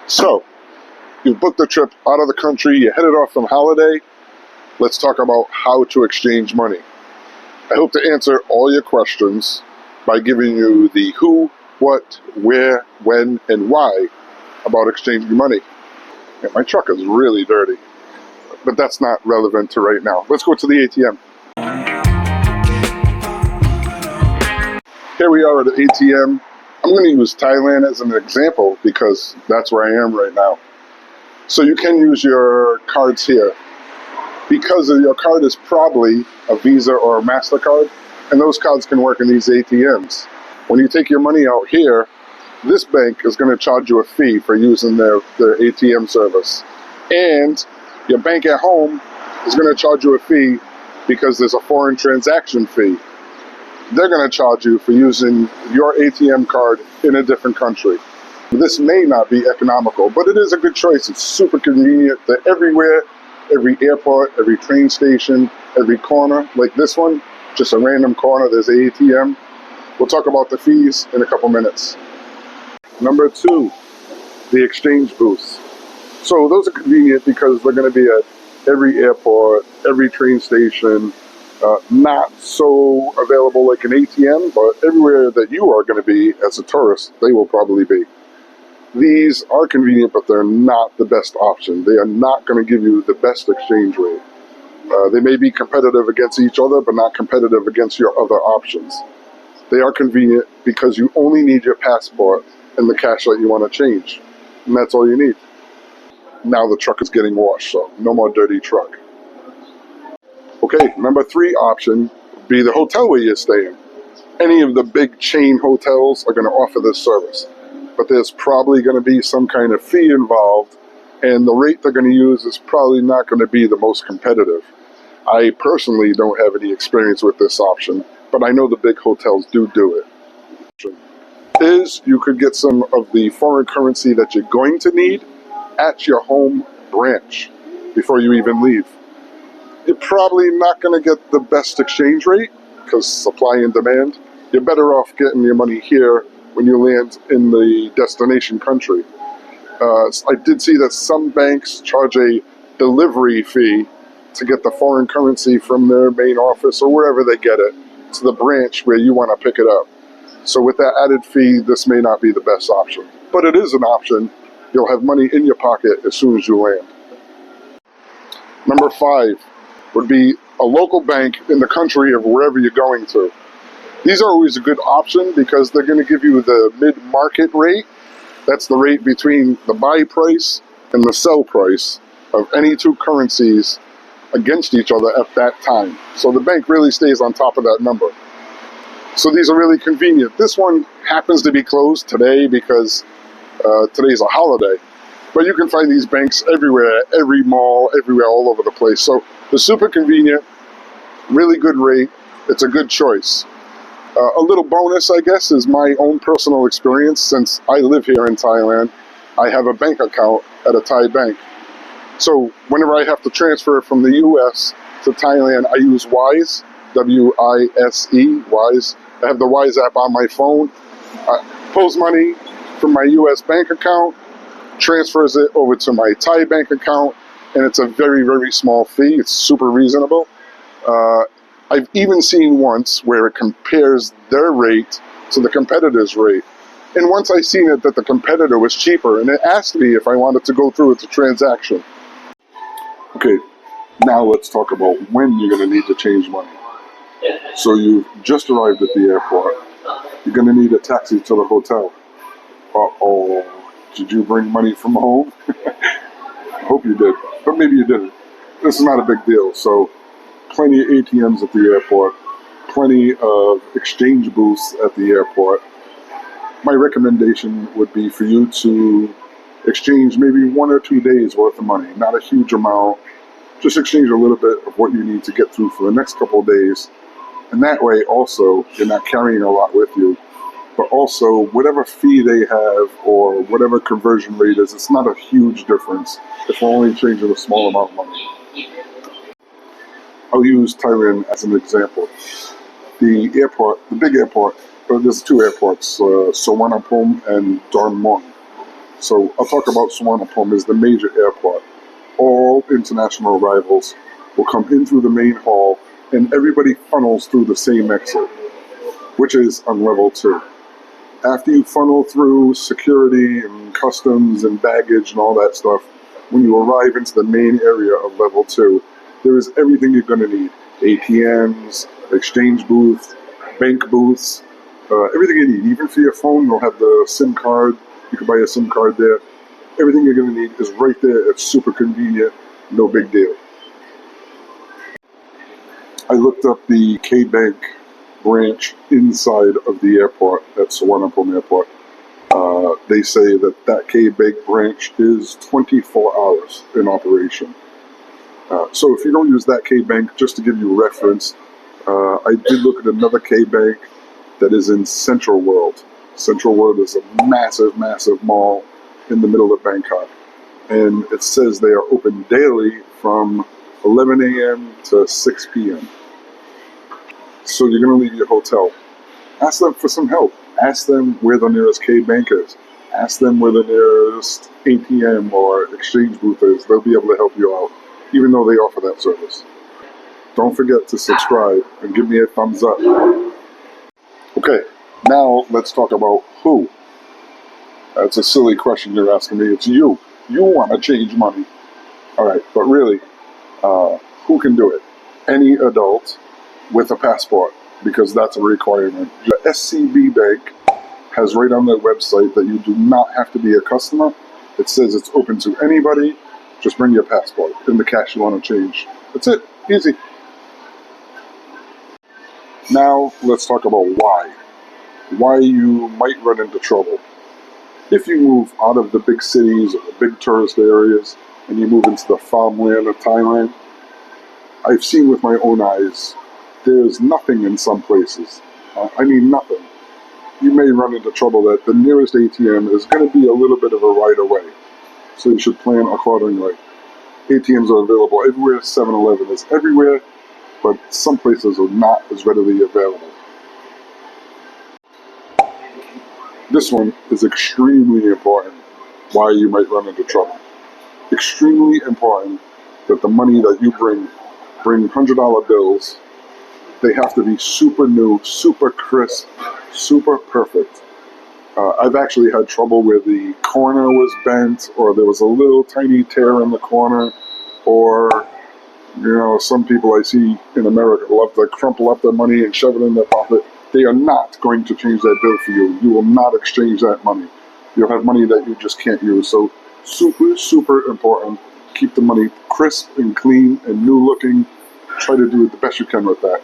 So, you've booked a trip out of the country, you're headed off from holiday. Let's talk about how to exchange money. I hope to answer all your questions by giving you the who, what, where, when, and why about exchanging money. Yeah, my truck is really dirty, but that's not relevant to right now. Let's go to the ATM. Here we are at the ATM. I'm going to use Thailand as an example because that's where I am right now. So you can use your cards here. Because your card is probably a Visa or a MasterCard, and those cards can work in these ATMs. When you take your money out here, this bank is going to charge you a fee for using their ATM service. And your bank at home is going to charge you a fee because there's a foreign transaction fee. They're going to charge you for using your ATM card in a different country. This may not be economical, but it is a good choice. It's super convenient. They're everywhere, every airport, every train station, every corner. Like this one, just a random corner, there's an ATM. We'll talk about the fees in a couple minutes. Number 2, the exchange booths. So those are convenient because they're going to be at every airport, every train station. Not so available like an ATM, but everywhere that you are going to be as a tourist, they will probably be. These are convenient, but they're not the best option. They are not going to give you the best exchange rate. They may be competitive against each other, but not competitive against your other options. They are convenient because you only need your passport and the cash that you want to change. And that's all you need. Now the truck is getting washed, so no more dirty truck. Okay, number 3 option would be the hotel where you're staying. Any of the big chain hotels are going to offer this service, but there's probably going to be some kind of fee involved, and the rate they're going to use is probably not going to be the most competitive. I personally don't have any experience with this option, but I know the big hotels do it. Is you could get some of the foreign currency that you're going to need at your home branch before you even leave. You're probably not going to get the best exchange rate because supply and demand. You're better off getting your money here when you land in the destination country. I did see that some banks charge a delivery fee to get the foreign currency from their main office or wherever they get it to the branch where you want to pick it up. So with that added fee, this may not be the best option, but it is an option. You'll have money in your pocket as soon as you land. Number 5 would be a local bank in the country of wherever you're going to. These are always a good option because they're going to give you the mid-market rate. That's the rate between the buy price and the sell price of any 2 currencies against each other at that time. So the bank really stays on top of that number. So these are really convenient. This one happens to be closed today because today's a holiday. But you can find these banks everywhere, every mall, everywhere, all over the place. So they're super convenient, really good rate. It's a good choice. A little bonus, I guess, is my own personal experience. Since I live here in Thailand, I have a bank account at a Thai bank. So whenever I have to transfer from the US to Thailand, I use Wise, W-I-S-E, Wise. I have the Wise app on my phone. Pulls money from my US bank account, transfers it over to my Thai bank account, and it's a very, very small fee. It's super reasonable. I've even seen once where it compares their rate to the competitor's rate. And once I seen it that the competitor was cheaper, and it asked me if I wanted to go through with the transaction. Okay, now let's talk about when you're going to need to change money. So you've just arrived at the airport. You're going to need a taxi to the hotel. Uh-oh. Did you bring money from home? I hope you did, but maybe you didn't. This is not a big deal. So plenty of ATMs at the airport, plenty of exchange booths at the airport. My recommendation would be for you to exchange maybe 1 or 2 days worth of money, not a huge amount. Just exchange a little bit of what you need to get through for the next couple of days. And that way also, you're not carrying a lot with you. But also, whatever fee they have or whatever conversion rate is, it's not a huge difference if we're only changing a small amount of money. I'll use Thailand as an example. The airport, the big airport, there's 2 airports, Suvarnabhumi and Dornmon. So I'll talk about Suvarnabhumi as the major airport. All international arrivals will come in through the main hall, and everybody funnels through the same exit, which is on level 2. After you funnel through security and customs and baggage and all that stuff, when you arrive into the main area of level 2, there is everything you're going to need. ATMs, exchange booths, bank booths, everything you need. Even for your phone, you'll have the SIM card. You can buy a SIM card there. Everything you're going to need is right there. It's super convenient. No big deal. I looked up the K-Bank branch inside of the airport at Suvarnabhumi Airport. They say that K-Bank branch is 24 hours in operation. So if you don't use that K-Bank, just to give you a reference, I did look at another K-Bank that is in Central World. Central World is a massive, massive mall in the middle of Bangkok. And it says they are open daily from 11 a.m. to 6 p.m. So you're going to leave your hotel. Ask them for some help. Ask them where the nearest K-Bank is. Ask them where the nearest ATM or exchange booth is. They'll be able to help you out, even though they offer that service. Don't forget to subscribe and give me a thumbs up. Okay, now let's talk about who. That's a silly question you're asking me. It's you. You want to change money. All right, but really, who can do it? Any adult with a passport, because that's a requirement. The SCB Bank has right on their website that you do not have to be a customer. It says it's open to anybody. Just bring your passport and the cash you want to change. That's it. Easy. Now let's talk about why. Why you might run into trouble. If you move out of the big cities or the big tourist areas and you move into the farmland of Thailand, I've seen with my own eyes, there's nothing in some places. I mean nothing. You may run into trouble that the nearest ATM is going to be a little bit of a ride away. So you should plan accordingly. ATMs are available everywhere. 7-Eleven is everywhere, but some places are not as readily available. This one is extremely important, why you might run into trouble. Extremely important that the money that you bring $100 bills. They have to be super new, super crisp, super perfect. I've actually had trouble where the corner was bent, or there was a little tiny tear in the corner, or, some people I see in America love to crumple up their money and shove it in their pocket. They are not going to change that bill for you. You will not exchange that money. You'll have money that you just can't use. So super, super important. Keep the money crisp and clean and new looking. Try to do the best you can with that.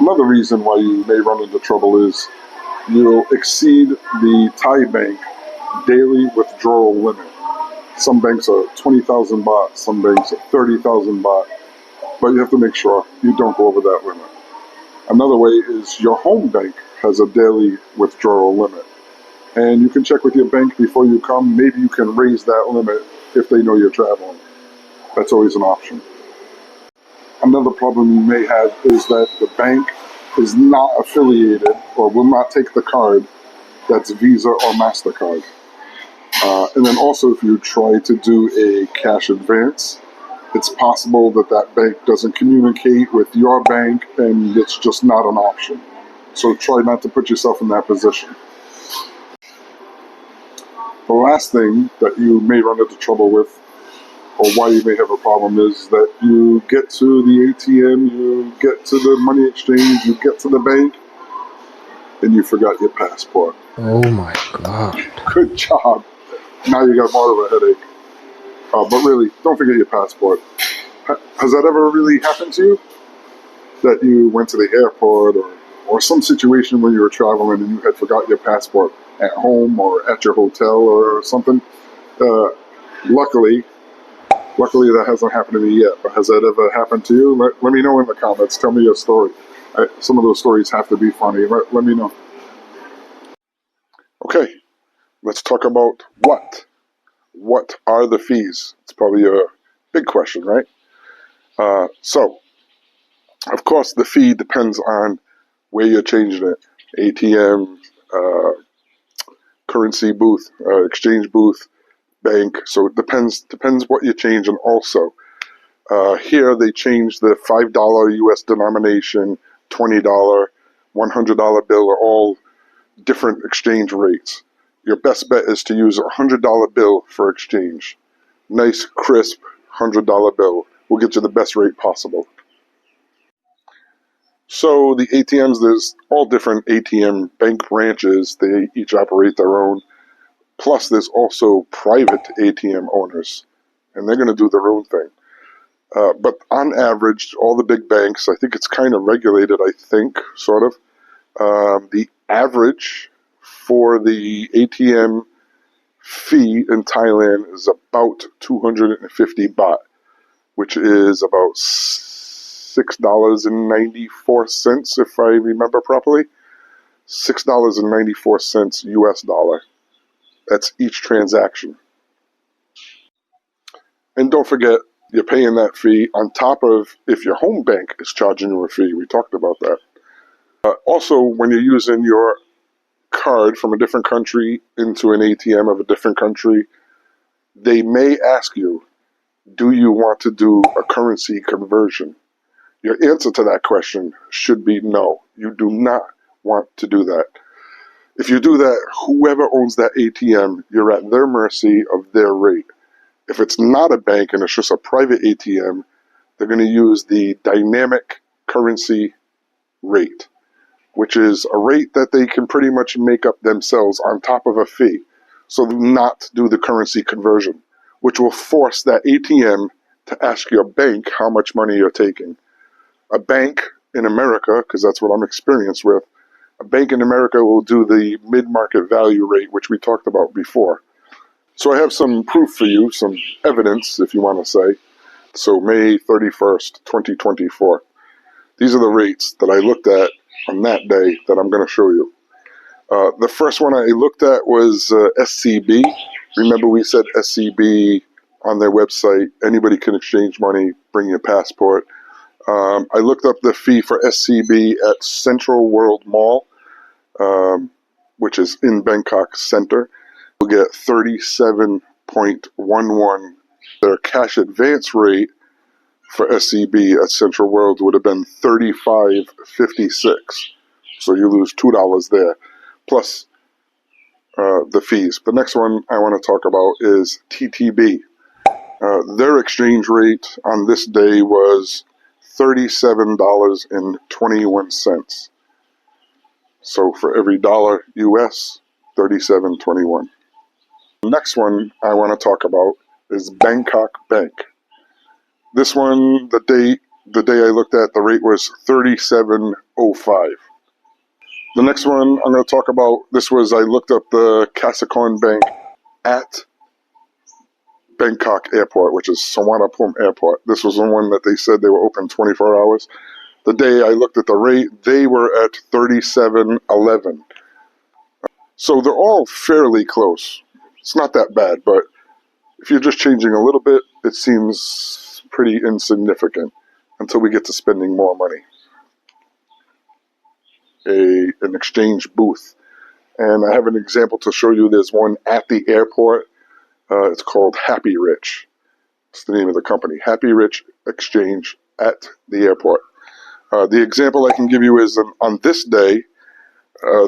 Another reason why you may run into trouble is you'll exceed the Thai bank daily withdrawal limit. Some banks are 20,000 baht, some banks are 30,000 baht, but you have to make sure you don't go over that limit. Another way is your home bank has a daily withdrawal limit. And you can check with your bank before you come. Maybe you can raise that limit if they know you're traveling. That's always an option. Another problem you may have is that the bank is not affiliated or will not take the card that's Visa or MasterCard. And then also if you try to do a cash advance, it's possible that that bank doesn't communicate with your bank and it's just not an option. So try not to put yourself in that position. The last thing that you may run into trouble with, or why you may have a problem, is that you get to the ATM, you get to the money exchange, you get to the bank, and you forgot your passport. Oh my God. Good job. Now you got more of a headache. But really, don't forget your passport. Has that ever really happened to you? That you went to the airport or some situation when you were traveling and you had forgot your passport at home or at your hotel or something? Luckily that hasn't happened to me yet, but has that ever happened to you? Let me know in the comments. Tell me your story. Some of those stories have to be funny. Let me know. Okay, let's talk about what. What are the fees? It's probably a big question, right? So, of course, the fee depends on where you're changing it. ATM, currency booth, exchange booth, bank. So it depends what you change. And also, here they changed the $5 US denomination, $20, $100 bill are all different exchange rates. Your best bet is to use a $100 bill for exchange. Nice, crisp $100 bill will get you the best rate possible. So the ATMs, there's all different ATM bank branches. They each operate their own. Plus, there's also private ATM owners, and they're going to do their own thing. But on average, all the big banks, I think it's kind of regulated, I think, sort of. The average for the ATM fee in Thailand is about 250 baht, which is about $6.94, if I remember properly. $6.94 US dollar. That's each transaction. And don't forget, you're paying that fee on top of if your home bank is charging you a fee. We talked about that. Also, when you're using your card from a different country into an ATM of a different country, they may ask you, do you want to do a currency conversion? Your answer to that question should be no. You do not want to do that. If you do that, whoever owns that ATM, you're at their mercy of their rate. If it's not a bank and it's just a private ATM, they're going to use the dynamic currency rate, which is a rate that they can pretty much make up themselves on top of a fee. So not do the currency conversion, which will force that ATM to ask your bank how much money you're taking. A bank in America, because that's what I'm experienced with, a bank in America will do the mid-market value rate, which we talked about before. So I have some proof for you, some evidence, if you want to say. So May 31st, 2024. These are the rates that I looked at on that day that I'm going to show you. The first one I looked at was SCB. Remember we said SCB on their website, anybody can exchange money, bring your passport. I looked up the fee for SCB at Central World Mall, which is in Bangkok Center. You'll get 37.11. Their cash advance rate for SCB at Central World would have been 35.56. So you lose $2 there, plus the fees. The next one I want to talk about is TTB. Their exchange rate on this day was $37.21. So for every dollar US, $37.21. The next one I want to talk about is Bangkok Bank. This one, the day I looked at, the rate was $37.05. The next one I'm going to talk about, I looked up the Kasakon Bank at Bangkok Airport, which is Suvarnabhumi Airport. This was the one that they said they were open 24 hours. The day I looked at the rate, they were at $37.11. So they're all fairly close. It's not that bad, but if you're just changing a little bit, it seems pretty insignificant until we get to spending more money. An exchange booth. And I have an example to show you. There's one at the airport. It's called Happy Rich. It's the name of the company. Happy Rich Exchange at the airport. The example I can give you is on this day,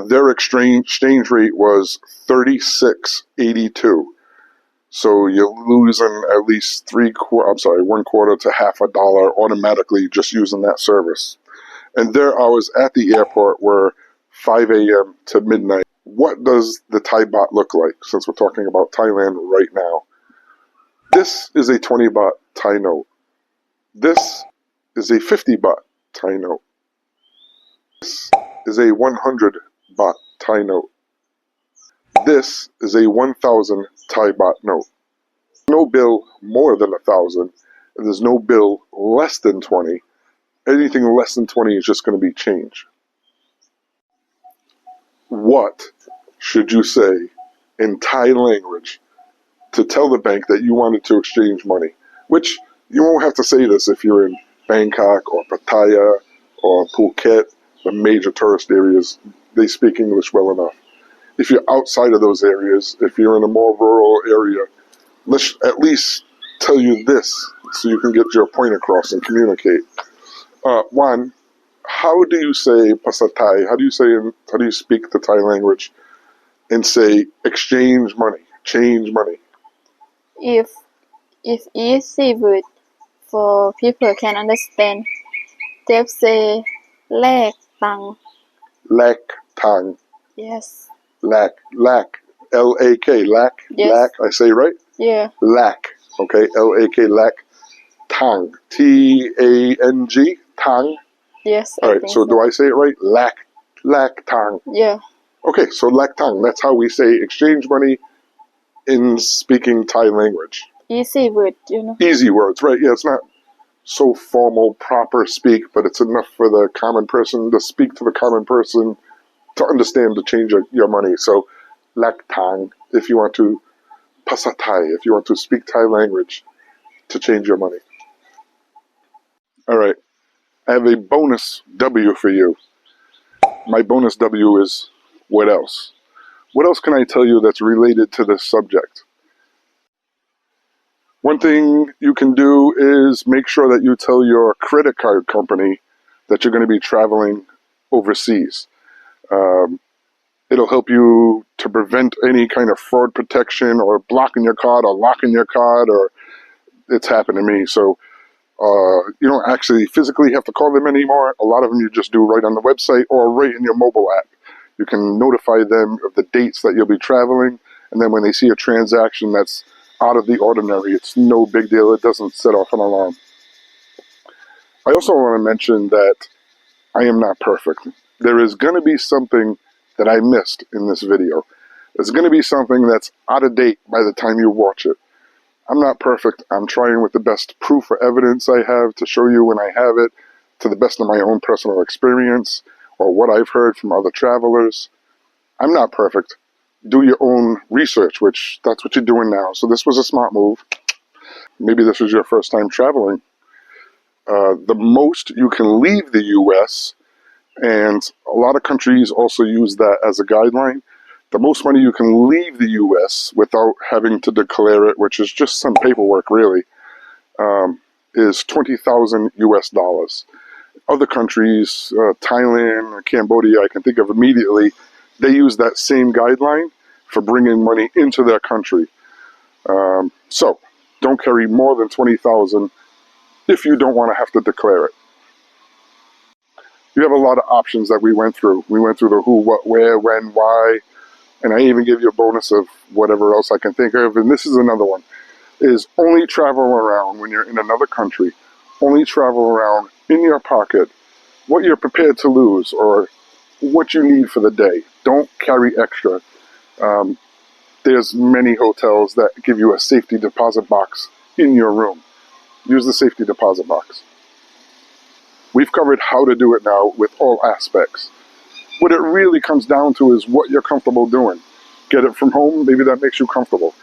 their exchange rate was 36.82. So you're losing at least 1/4 to half a dollar automatically just using that service. And their hours at the airport were 5 a.m. to midnight. What does the Thai baht look like, since we're talking about Thailand right now? This is a 20 baht Thai note. This is a 50 baht Thai note. This is a 100 baht Thai note. This is a 1,000 Thai baht note. No bill more than 1,000, and there's no bill less than 20. Anything less than 20 is just going to be change. What should you say in Thai language to tell the bank that you wanted to exchange money? Which you won't have to say this if you're in Bangkok or Pattaya or Phuket, the major tourist areas. They speak English well enough. If you're outside of those areas, if you're in a more rural area, let's at least tell you this so you can get your point across and communicate. One, how do you say pasatai? How do you speak the Thai language and say exchange money, change money? If easy word for people can understand, they say แลกตังค์ Lak tang. Yes. Lack. L-A-K, lack. Yes. Lack, I say right? Yeah. Lack, okay? L-A-K, lack. Tang, T-A-N-G, tang. Yes. All right, so do I say it right? Lack tang. Yeah. Okay, so lack tang, that's how we say exchange money in speaking Thai language. Easy word, Easy words, right? Yeah, it's not so formal, proper speak, but it's enough for the common person to speak to the common person to understand to change your money. So, lak tang, if you want to pasa Thai, if you want to speak Thai language to change your money. All right, I have a bonus W for you. My bonus W is what else? What else can I tell you that's related to this subject? One thing you can do is make sure that you tell your credit card company that you're going to be traveling overseas. It'll help you to prevent any kind of fraud protection or blocking your card or locking your card, or it's happened to me. So you don't actually physically have to call them anymore. A lot of them you just do right on the website or right in your mobile app. You can notify them of the dates that you'll be traveling, and then when they see a transaction that's out of the ordinary, it's no big deal. It doesn't set off an alarm. I also want to mention that I am not perfect. There is going to be something that I missed in this video. There's going to be something that's out of date by the time you watch it. I'm not perfect. I'm trying with the best proof or evidence I have to show you when I have it, to the best of my own personal experience or what I've heard from other travelers. I'm not perfect. Do your own research, which that's what you're doing now. So this was a smart move. Maybe this was your first time traveling. The most you can leave the U.S., and a lot of countries also use that as a guideline. The most money you can leave the U.S. without having to declare it, which is just some paperwork really, is 20,000 U.S. dollars. Other countries, Thailand, Cambodia, I can think of immediately, they use that same guideline for bringing money into their country. So don't carry more than 20,000 if you don't want to have to declare it. You have a lot of options that we went through. We went through the who, what, where, when, why, and I even give you a bonus of whatever else I can think of. And this is another one, is only travel around when you're in another country. Only travel around in your pocket what you're prepared to lose or what you need for the day. Don't carry extra. There's many hotels that give you a safety deposit box in your room. Use the safety deposit box. We've covered how to do it now with all aspects. What it really comes down to is what you're comfortable doing. Get it from home, maybe that makes you comfortable.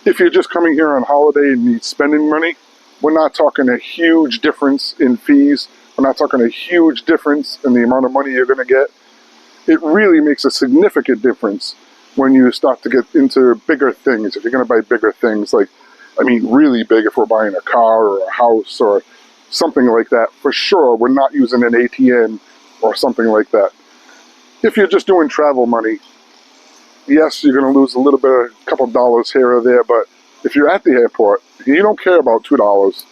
If you're just coming here on holiday and need spending money, we're not talking a huge difference in fees. We're not talking a huge difference in the amount of money you're going to get. It really makes a significant difference when you start to get into bigger things. If you're going to buy bigger things, like, I mean, really big, if we're buying a car or a house or something like that, for sure, we're not using an ATM or something like that. If you're just doing travel money, yes, you're going to lose a little bit, a couple dollars here or there, but if you're at the airport, you don't care about $2,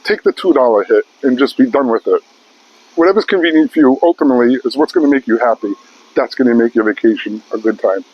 take the $2 hit and just be done with it. Whatever's convenient for you, ultimately, is what's going to make you happy. That's going to make your vacation a good time.